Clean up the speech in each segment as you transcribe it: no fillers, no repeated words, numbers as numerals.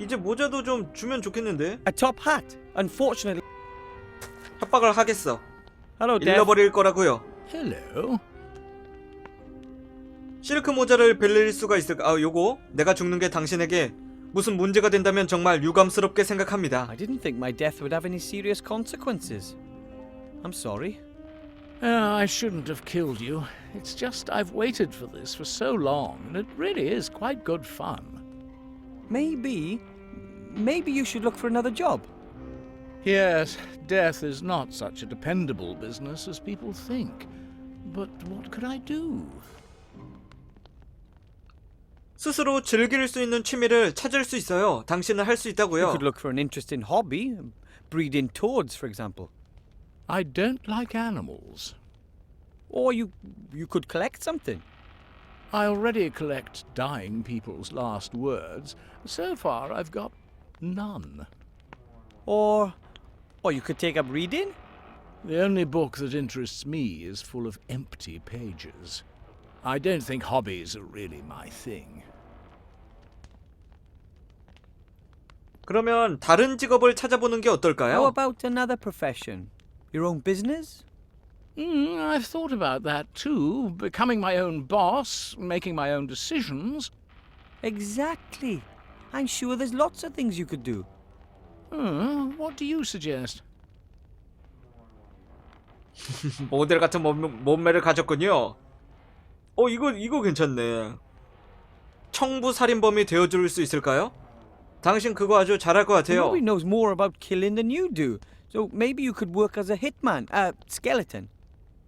이제 모자도 좀 주면 좋겠는데? A top hat. Unfortunately. 협박을 하겠어. Hello, Dev. 잃어버릴 거라고요. Hello. 실크 모자를 빌릴 수가 있을까? 아, 요거 내가 죽는 게 당신에게 무슨 문제가 된다면 정말 유감스럽게 생각합니다. I didn't think my death would have any serious consequences. I'm sorry. I shouldn't have killed you. It's just I've waited for this for so long, and it really is quite good fun. Maybe you should look for another job. Yes, death is not such a dependable business as people think. But what could I do? 스스로 즐길 수 있는 취미를 찾을 수 있어요. 당신은 할 수 You 있다고요. could look for an interesting hobby. Breeding toads, for example. I don't like animals. Or you could collect something. I already collect dying people's last words. So far, I've got none. Or you could take up reading. The only book that interests me is full of empty pages. I don't think hobbies are really my thing. 그러면 다른 직업을 찾아보는 게 How 어떨까요? about another profession? Your own business? I've thought about that too. Becoming my own boss, making my own decisions. Exactly. I'm sure there's lots of things you could do. What do you suggest? 모델 같은 몸매를 가졌군요. 이거 괜찮네. 청부 살인범이 되어줄 수 있을까요? 당신 그거 아주 잘할 것 같아요. Nobody knows more about killing than you do. So maybe you could work as a hitman, a skeleton.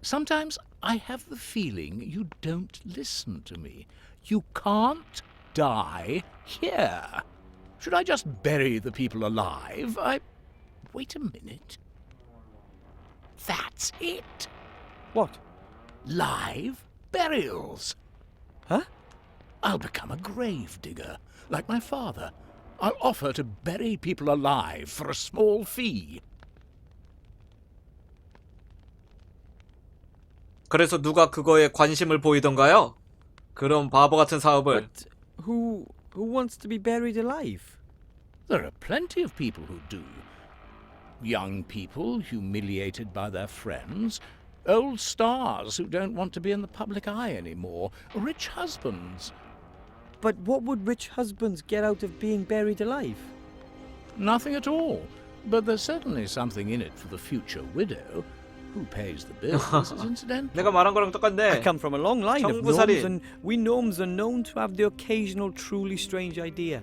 Sometimes I have the feeling you don't listen to me. You can't die here. Should I just bury the people alive? Wait a minute. That's it. What? Live burials. Huh? I'll become a grave digger, like my father. I'll offer to bury people alive for a small fee. 그래서 누가 그거에 관심을 보이던가요? 그런 바보 같은 사업을. But who wants to be buried alive? There are plenty of people who do. Young people humiliated by their friends, old stars who don't want to be in the public eye anymore, rich husbands. But what would rich husbands get out of being buried alive? Nothing at all. But there's certainly something in it for the future widow. Who pays the bills is incidental. 내가 말한 거랑 I 똑같네. come from a long line of 청부살인. gnomes, and we gnomes are known to have the occasional truly strange idea.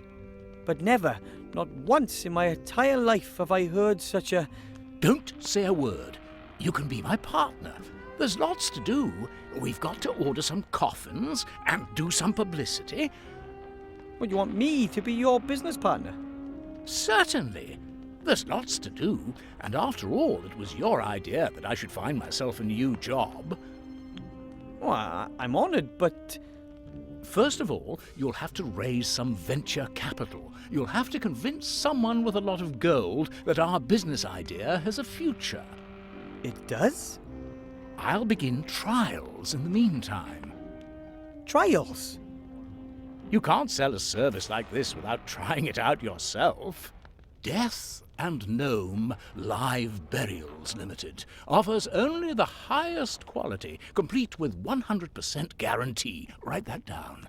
But never, not once in my entire life have I heard such a... Don't say a word. You can be my partner. There's lots to do. We've got to order some coffins and do some publicity. What, you want me to be your business partner? Certainly. There's lots to do, and after all, it was your idea that I should find myself a new job. Well, I'm honoured, but... First of all, you'll have to raise some venture capital. You'll have to convince someone with a lot of gold that our business idea has a future. It does? I'll begin trials in the meantime. Trials? You can't sell a service like this without trying it out yourself. Death and Gnome Live Burials Limited offers only the highest quality, complete with 100% guarantee. Write that down.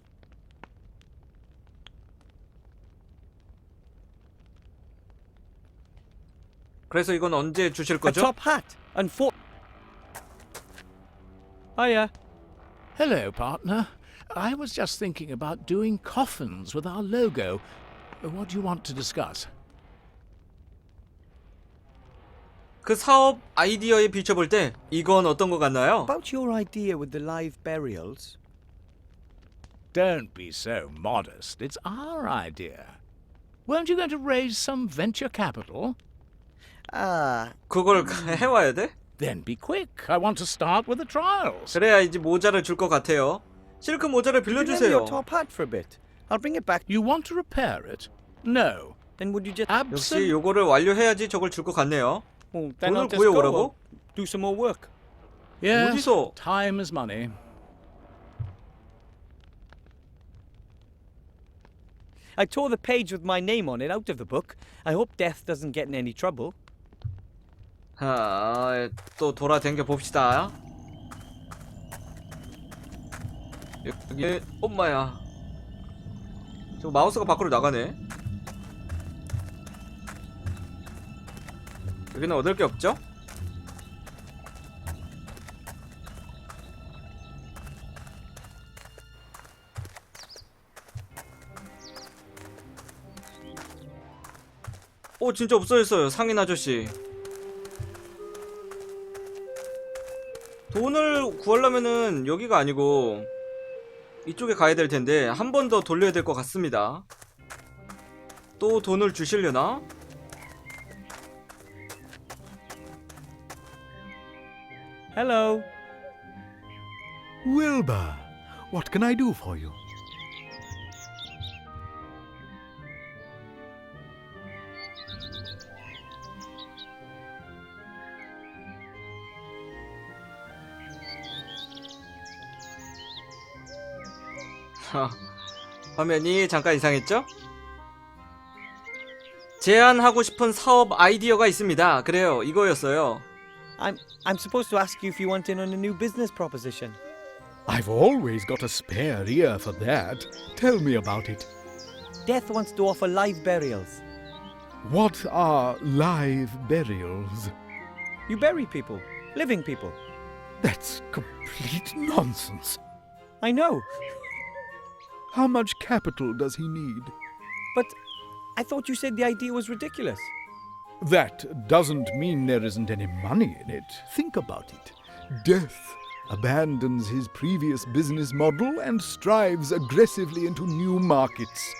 그래서 이건 언제 주실 A 거죠? top hat. Hiya. Hello, partner. I was just thinking about doing coffins with our logo. What do you want to discuss? 그 사업 아이디어에 비춰볼 때 이건 어떤 것 같나요? About your idea with the live burials. Don't be so modest. It's our idea. Weren't you going to raise some venture capital? 그걸 해와야 돼? Then be quick. I want to start with the trials. 그래야 이제 모자를 줄 것 같아요. 실크 모자를 Could you lend me 빌려주세요. your top hat for a bit? I'll bring it back. You want to repair it? No. Then would you just... 역시 Absolutely. 요거를 완료해야지 저걸 줄 것 같네요. Well, then 돈을 I'll just go 구해오라고? or do some more work. Yes. 어디서? Time is money. I tore the page with my name on it out of the book. I hope Death doesn't get in any trouble. 또 돌아댕겨 봅시다. 여기 엄마야. 저 마우스가 밖으로 나가네. 여기는 얻을 게 없죠? 오, 진짜 없어졌어요. 상인 아저씨. 돈을 구하려면은 여기가 아니고 이쪽에 가야 될 텐데 한 번 더 돌려야 될 것 같습니다. 또 돈을 주시려나? Hello. Wilbur, what can I do for you? 화면이 잠깐 이상했죠? 제안하고 싶은 사업 아이디어가 있습니다. 그래요, 이거였어요. I'm supposed to ask you if you want in on a new business proposition. I've always got a spare ear for that. Tell me about it. Death wants to offer live burials. What are live burials? You bury people, living people. That's complete nonsense. I know, How much capital does he need? but I thought you said the idea was ridiculous. That doesn't mean there isn't any money in it. Think about it. Death abandons his previous business model and strives aggressively into new markets.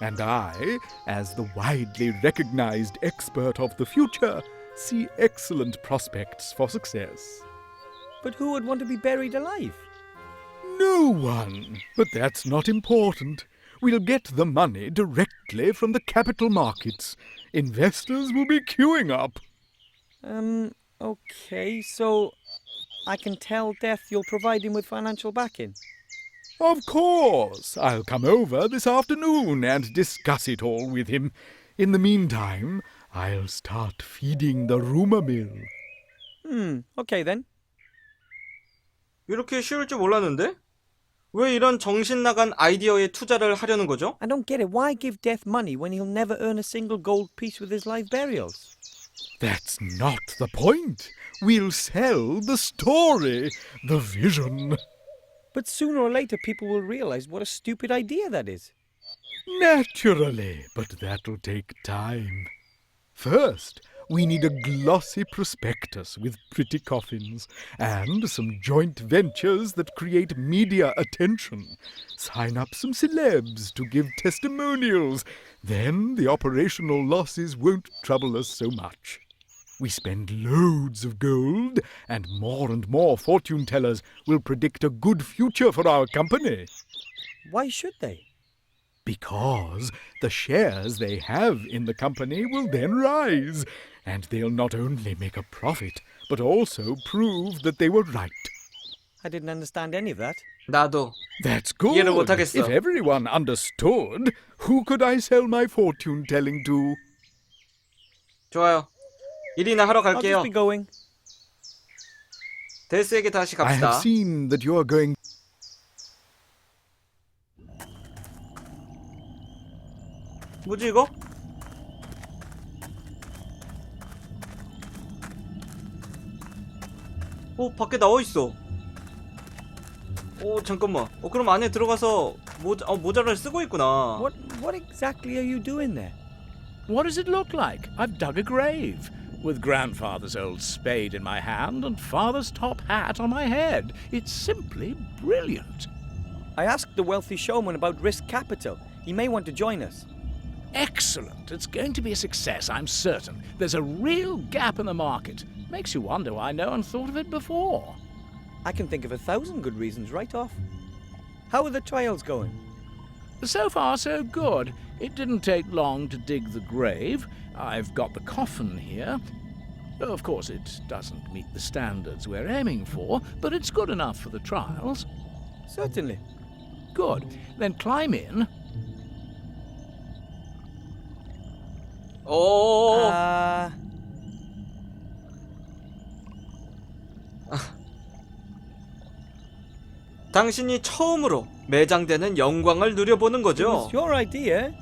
And I, as the widely recognized expert of the future, see excellent prospects for success. But who would want to be buried alive? No one. But that's not important. We'll get the money directly from the capital markets. Investors will be queuing up. Okay, so I can tell Death you'll provide him with financial backing. Of course. I'll come over this afternoon and discuss it all with him. In the meantime, I'll start feeding the rumor mill. Okay then. 이렇게 쉬울 줄 몰랐는데? 왜 이런 정신 나간 아이디어에 투자를 하려는 거죠? I don't get it. Why give Death money when he'll never earn a single gold piece with his live burials? That's not the point. We'll sell the story, the vision. But sooner or later people will realize what a stupid idea that is. Naturally, but that'll take time. First, we need a glossy prospectus with pretty coffins, and some joint ventures that create media attention. Sign up some celebs to give testimonials. Then the operational losses won't trouble us so much. We spend loads of gold, and more fortune tellers will predict a good future for our company. Why should they? Because the shares they have in the company will then rise, and they'll not only make a profit, but also prove that they were right. I didn't understand any of that. 나도. That's good. 이해를 못하겠어. If everyone understood, who could I sell my fortune telling to? 좋아요. 일이나 하러 I'll 갈게요. just be going. 데스에게 다시 I 갑시다. have seen that you are going. 뭐지 이거? 밖에 나와 있어. 잠깐만. 그럼 안에 들어가서 모자를 쓰고 있구나. What exactly are you doing there? What does it look like? I've dug a grave, with grandfather's old spade in my hand and father's top hat on my head. It's simply brilliant. I asked the wealthy showman about risk capital. He may want to join us. Excellent. It's going to be a success, I'm certain. There's a real gap in the market. Makes you wonder why no one thought of it before. I can think of 1,000 good reasons right off. How are the trials going? So far, so good. It didn't take long to dig the grave. I've got the coffin here. Of course, it doesn't meet the standards we're aiming for, but it's good enough for the trials. Certainly. Good. Then climb in. 오. 당신이 처음으로 매장되는 영광을 누려보는 It 거죠. was your idea.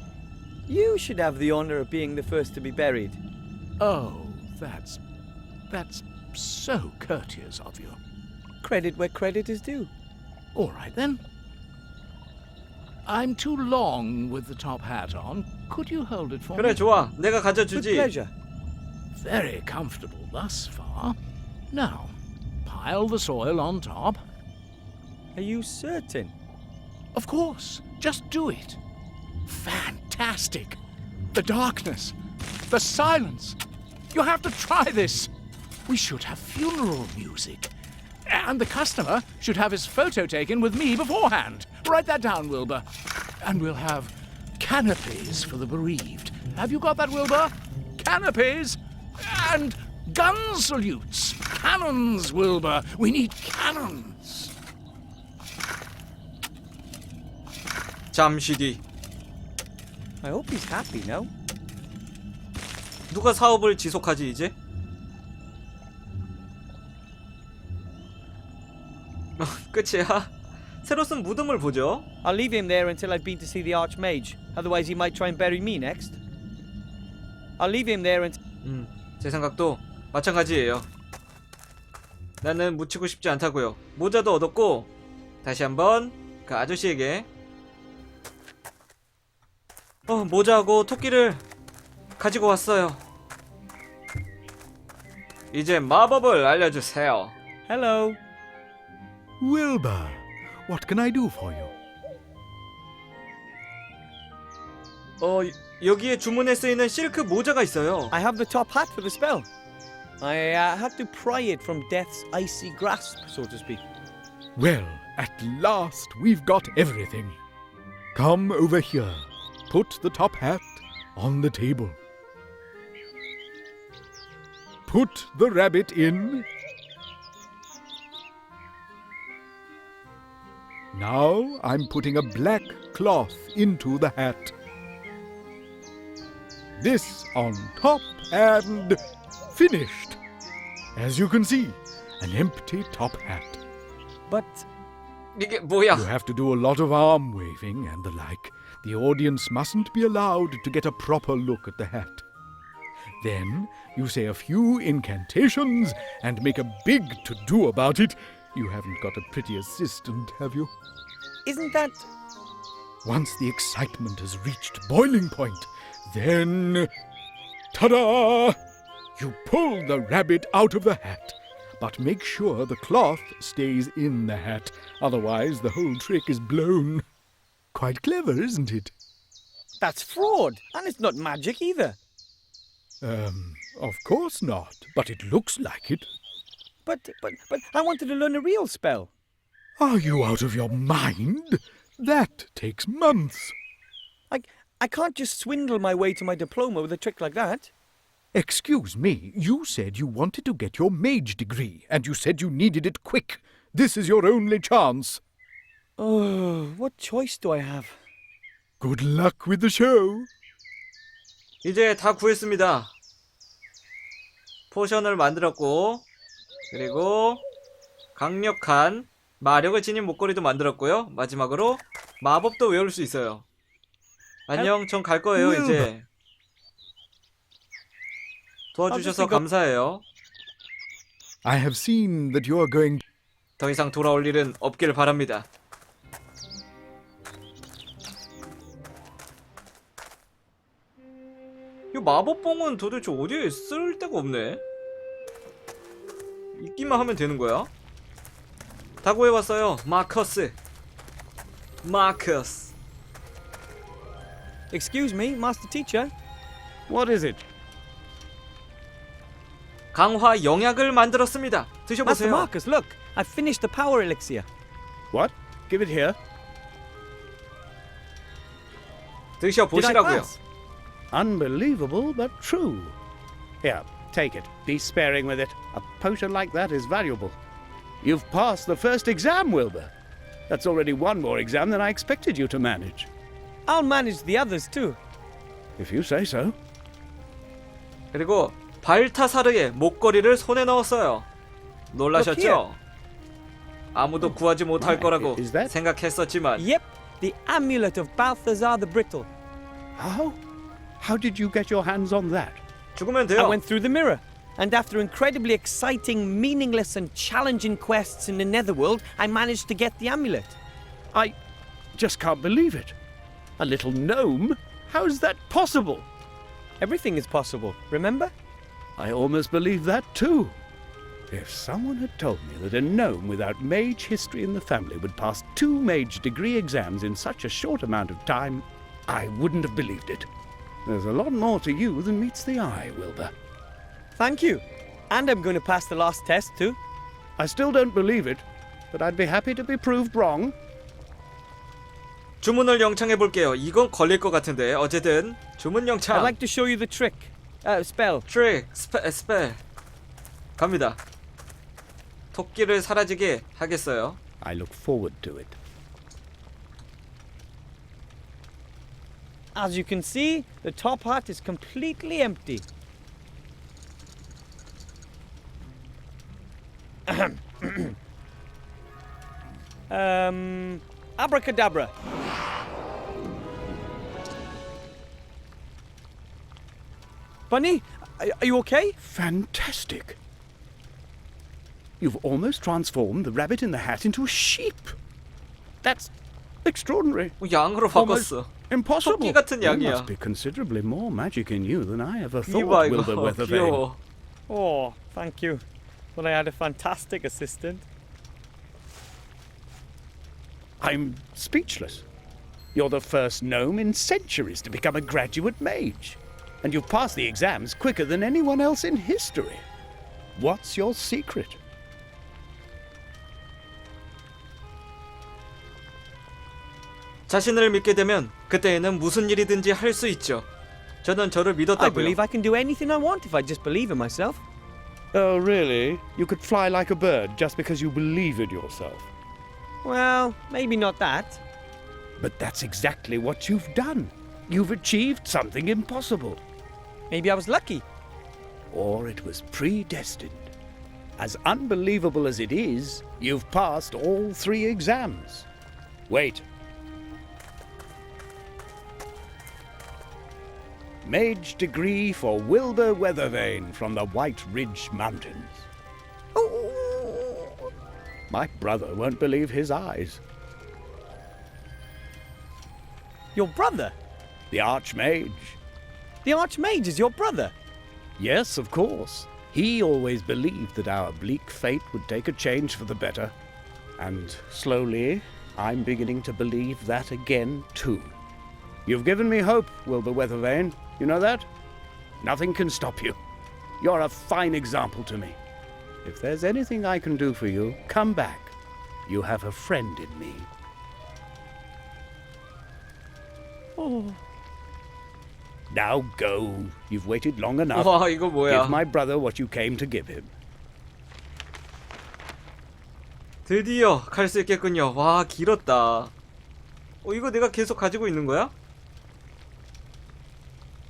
You should have the honor of being the first to be buried. Oh, that's so courteous of you. Credit where credit is due. All right then. I'm too long with the top hat on. Could you hold it for 그래 me? 좋아. 내가 With 가져주지. pleasure. Very comfortable thus far. Now, pile the soil on top. Are you certain? Of course, just do it. Fantastic. The darkness, the silence. You have to try this. We should have funeral music. And the customer should have his photo taken with me beforehand. Write that down, Wilbur. And we'll have canopies for the bereaved. Have you got that, Wilbur? Canopies and gun salutes. Cannons, Wilbur. We need cannons. 잠시 뒤 I hope he's happy now. 누가 사업을 지속하지 이제? 끝이야. 새로 쓴 무덤을 보죠. I'll leave him there until I've been to see the Archmage. Otherwise, he might try and bury me next. I'll leave him there until. 제 생각도 마찬가지예요. 나는 묻히고 싶지 않다고요. 모자도 얻었고 다시 한번 그 아저씨에게 모자하고 토끼를 가지고 왔어요. 이제 마법을 알려주세요. Hello. Wilbur, what can I do for you? 여기에 주문에 쓰이는 실크 모자가 있어요. I have the top hat for the spell. I had to pry it from death's icy grasp, so to speak. Well, at last we've got everything. Come over here. Put the top hat on the table. Put the rabbit in. Now I'm putting a black cloth into the hat. This on top and finished. As you can see, an empty top hat. But 이게 뭐야? You have to do a lot of arm waving and the like. The audience mustn't be allowed to get a proper look at the hat. Then you say a few incantations and make a big to-do about it. You haven't got a pretty assistant, have you? isn't that. Once the excitement has reached boiling point, then... ta-da! You pull the rabbit out of the hat, but make sure the cloth stays in the hat. Otherwise, the whole trick is blown. Quite clever, isn't it? That's fraud, and it's not magic either. Of course not, but it looks like it. But I wanted to learn a real spell. Are you out of your mind? That takes months. I can't just swindle my way to my diploma with a trick like that. Excuse me, you said you wanted to get your mage degree, and you said you needed it quick. This is your only chance. Oh, what choice do I have? Good luck with the show. 이제 다 구했습니다. 포션을 만들었고, 그리고 강력한 마력을 지닌 목걸이도 만들었고요. 마지막으로 마법도 외울 수 있어요. 안녕, 전 갈 거예요 이제. 도와주셔서 감사해요. I have seen that you are going... 더 이상 돌아올 일은 없길 바랍니다. 이 마법봉은 도대체 어디에 쓸 데가 없네. 있기만 하면 되는 거야? 다 구해봤어요. 마커스. Excuse me, Master Teacher. What is it? 강화 영약을 만들었습니다. Master 드셔보세요. Marcus, look, I've finished the power elixir. What? Give it here. Did I 드셔보시라고요. pass? Unbelievable, but true. Here, take it. Be sparing with it. A potion like that is valuable. You've passed the first exam, Wilbur. That's already one more exam than I expected you to manage. I'll manage the others too. If you say so. 그리고 발타사르의 목걸이를 손에 넣었어요. 놀라셨죠? 아무도 구하지 못할 Right, 거라고 is that- 생각했었지만 Yep, the amulet of Balthazar the Brittle. How? How did you get your hands on that? 죽으면 I 돼요. went through the mirror, and after incredibly exciting, meaningless, and challenging quests in the Netherworld, I managed to get the amulet. I just can't believe it. A little gnome? How is that possible? Everything is possible, remember? I almost believe that too. If someone had told me that a gnome without mage history in the family would pass 2 mage degree exams in such a short amount of time, I wouldn't have believed it. There's a lot more to you than meets the eye, Wilbur. Thank you. And I'm going to pass the last test too. I still don't believe it, but I'd be happy to be proved wrong. 주문을 영창해 볼게요. 이건 걸릴 것 같은데. 어쨌든 주문 I'd 영창. like to show you the trick. Spell. 트릭 스펠 갑니다. 토끼를 사라지게 하겠어요. I look forward to it. As you can see, the top hat is completely empty. Abracadabra. Bunny, are you okay? Fantastic. You've almost transformed the rabbit in the hat into a sheep. That's extraordinary. 양으로 Almost 바꿨어. impossible. 토끼 같은 There 양이야. must be considerably more magic in you than I ever 이봐 thought, Wilbur 이거 Weathervane. 귀여워. Oh, thank you. Well, I had a fantastic assistant. I'm speechless. You're the first gnome in centuries to become a graduate mage. And you've passed the exams quicker than anyone else in history. What's your secret? 자신을 믿게 되면 그때에는 무슨 일이든지 할 수 있죠. 저는 저를 I 믿었다고요. believe I can do anything I want if I just believe in myself. Oh, really? You could fly like a bird just because you believe in yourself. Well, maybe not that. But that's exactly what you've done. You've achieved something impossible. Maybe I was lucky. Or it was predestined. As unbelievable as it is, you've passed all 3 exams. Wait. Mage degree for Wilbur Weathervane from the White Ridge Mountains. My brother won't believe his eyes. Your brother? The Archmage. The Archmage is your brother? Yes, of course. He always believed that our bleak fate would take a change for the better. And slowly, I'm beginning to believe that again, too. You've given me hope, Wilbur Weathervane. You know that? Nothing can stop you. You're a fine example to me. If there's anything I can do for you, come back. You have a friend in me. Oh. Now go. You've waited long enough. 와 이거 뭐야. Give my brother what you came to give him. 드디어 갈 수 있겠군요. 와 길었다. 이거 내가 계속 가지고 있는 거야?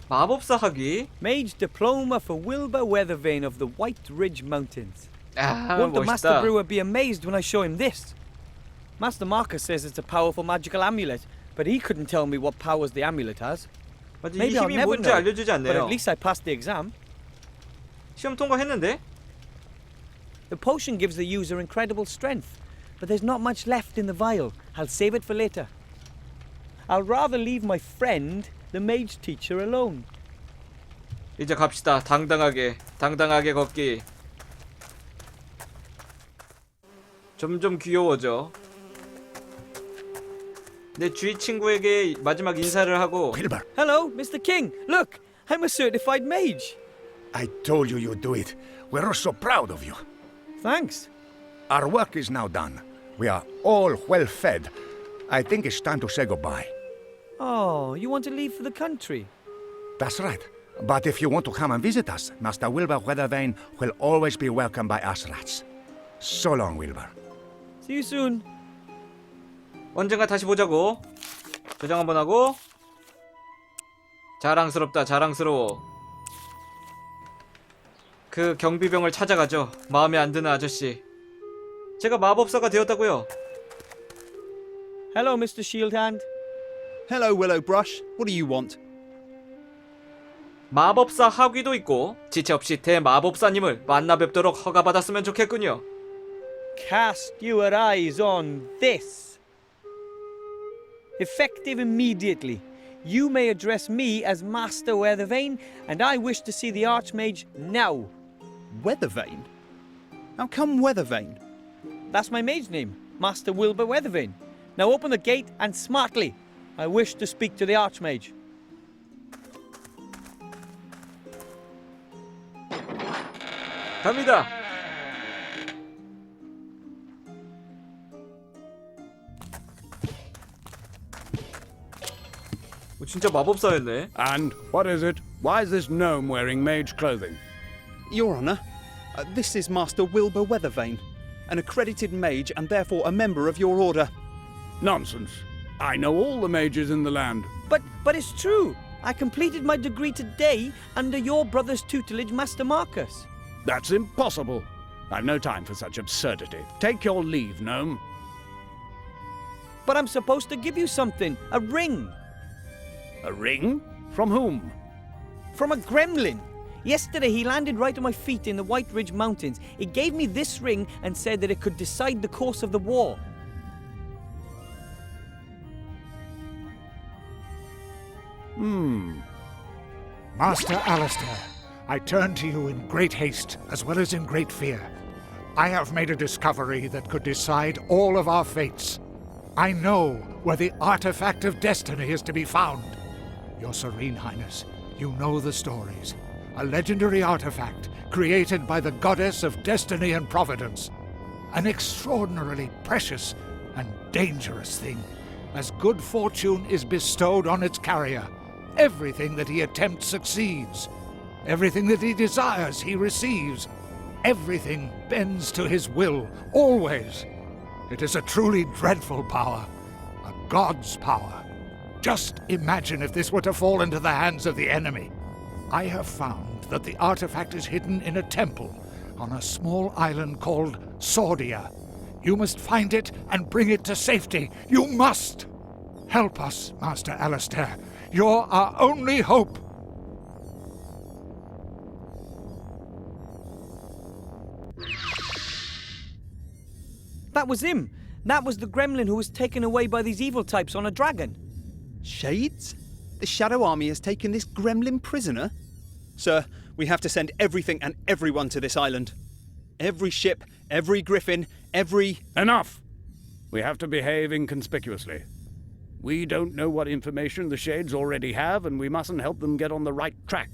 마법사 학위. Mage diploma for Wilbur Weathervane of the White Ridge Mountains. 아 Won't the Master 멋있다. Brewer be amazed when I show him this? Master Marcus says it's a powerful magical amulet, but he couldn't tell me what powers the amulet has. 맞아, 이 Maybe I'll 힘이 never 뭔지 know, 알려주지 but 않네요. at least I passed the exam. 시험 통과했는데? The potion gives the user incredible strength, but there's not much left in the vial. I'll save it for later. I'll rather leave my friend, the mage teacher, alone. 이제 갑시다. 당당하게 걷기. 점점 귀여워져. 내 주위 친구에게 마지막 인사를 하고. Wilbur, Hello, Mr. King. Look, I'm a certified mage. I told you you'd do it. We're so proud of you. Thanks. Our work is now done. We are all well fed. I think it's time to say goodbye. Oh, you want to leave for the country? That's right. But if you want to come and visit us, Master Wilbur Weathervane will always be welcomed by us rats. So long, Wilbur. See you soon. 언젠가 다시 보자고. 저장 한번 하고. 자랑스럽다. 자랑스러워. 그 경비병을 찾아가죠. 마음에 안 드는 아저씨. 제가 마법사가 되었다고요. Hello, Mr. Shieldhand. Hello, Willowbrush. What do you want? 마법사 학위도 있고 지체 없이 대마법사님을 만나 뵙도록 허가받았으면 좋겠군요. Cast your eyes on this. Effective immediately. You may address me as Master Weathervane, and I wish to see the Archmage now. Weathervane? How come Weathervane? That's my mage's name, Master Wilbur Weathervane. Now open the gate and smartly. I wish to speak to the Archmage. 갑니다. 진짜 마법사였네. And what is it? Why is this gnome wearing mage clothing? Your Honour, this is Master Wilbur Weathervane, an accredited mage and therefore a member of your order. Nonsense. I know all the mages in the land. But it's true. I completed my degree today under your brother's tutelage, Master Marcus. That's impossible. I've no time for such absurdity. Take your leave, gnome. But I'm supposed to give you something, a ring. A ring? From whom? From a gremlin. Yesterday he landed right at my feet in the White Ridge Mountains. He gave me this ring and said that it could decide the course of the war. Master Alistair, I turn to you in great haste as well as in great fear. I have made a discovery that could decide all of our fates. I know where the artifact of destiny is to be found. Your Serene Highness, you know the stories. A legendary artifact created by the goddess of destiny and providence. An extraordinarily precious and dangerous thing. As good fortune is bestowed on its carrier, everything that he attempts succeeds. Everything that he desires he receives. Everything bends to his will, always. It is a truly dreadful power. A god's power. Just imagine if this were to fall into the hands of the enemy. I have found that the artifact is hidden in a temple on a small island called Sordia. You must find it and bring it to safety. You must! Help us, Master Alistair. You're our only hope. That was him. That was the gremlin who was taken away by these evil types on a dragon. Shades? The Shadow Army has taken this gremlin prisoner? Sir, we have to send everything and everyone to this island. Every ship, every griffin, every... Enough! We have to behave inconspicuously. We don't know what information the Shades already have, and we mustn't help them get on the right track.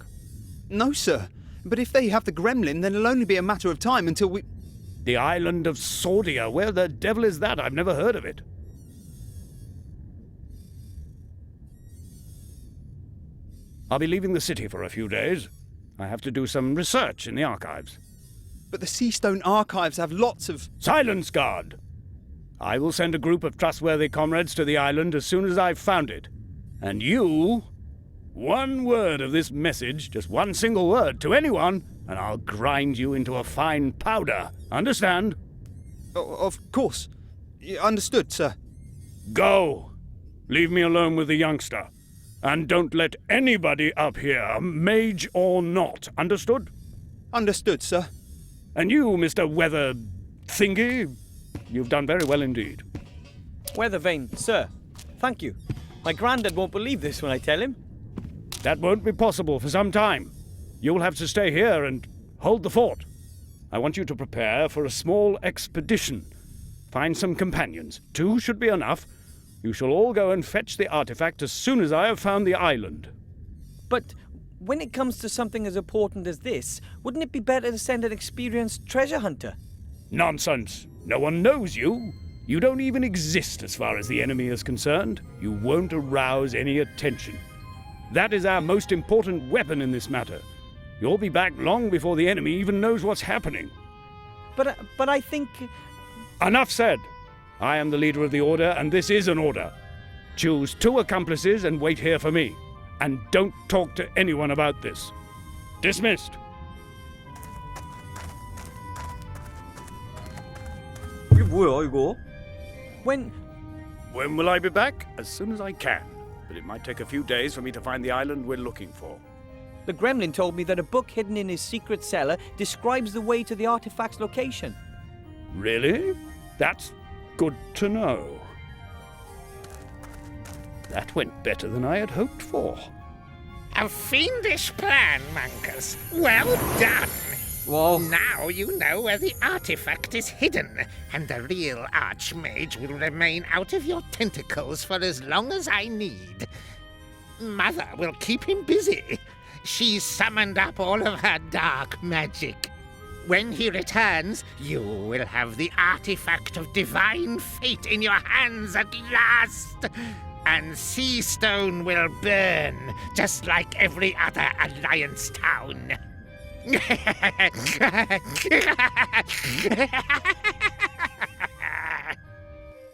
No, sir. But if they have the gremlin, then it'll only be a matter of time until we... The island of Sordia, where the devil is that? I've never heard of it. I'll be leaving the city for a few days. I have to do some research in the archives. But the Seastone Archives have lots of... Silence, guard! I will send a group of trustworthy comrades to the island as soon as I've found it. And you... One word of this message, just one single word, to anyone, and I'll grind you into a fine powder. Understand? Of course. Understood, sir. Go! Leave me alone with the youngster. And don't let anybody up here, mage or not. Understood? Understood, sir. And you, Mr. Weather Thingy, you've done very well indeed. Weathervane, sir. Thank you. My granddad won't believe this when I tell him. That won't be possible for some time. You'll have to stay here and hold the fort. I want you to prepare for a small expedition. Find some companions. 2 should be enough. You shall all go and fetch the artifact as soon as I have found the island. But when it comes to something as important as this, wouldn't it be better to send an experienced treasure hunter? Nonsense. No one knows you. You don't even exist as far as the enemy is concerned. You won't arouse any attention. That is our most important weapon in this matter. You'll be back long before the enemy even knows what's happening. But I think... Enough said. I am the leader of the order, and this is an order. Choose 2 accomplices and wait here for me. And don't talk to anyone about this. Dismissed. 뭐야 이거? When When will I be back? As soon as I can. But it might take a few days for me to find the island we're looking for. the gremlin told me that a book hidden in his secret cellar describes the way to the artifact's location. Really? That's good to know. That went better than I had hoped for. A fiendish plan, Monkus. Well done. 와우. Now you know where the artifact is hidden, and the real Archmage will remain out of your tentacles for as long as I need. Mother will keep him busy. She's summoned up all of her dark magic. When he returns, you will have the artifact of divine fate in your hands at last. And Seastone will burn, just like every other Alliance town.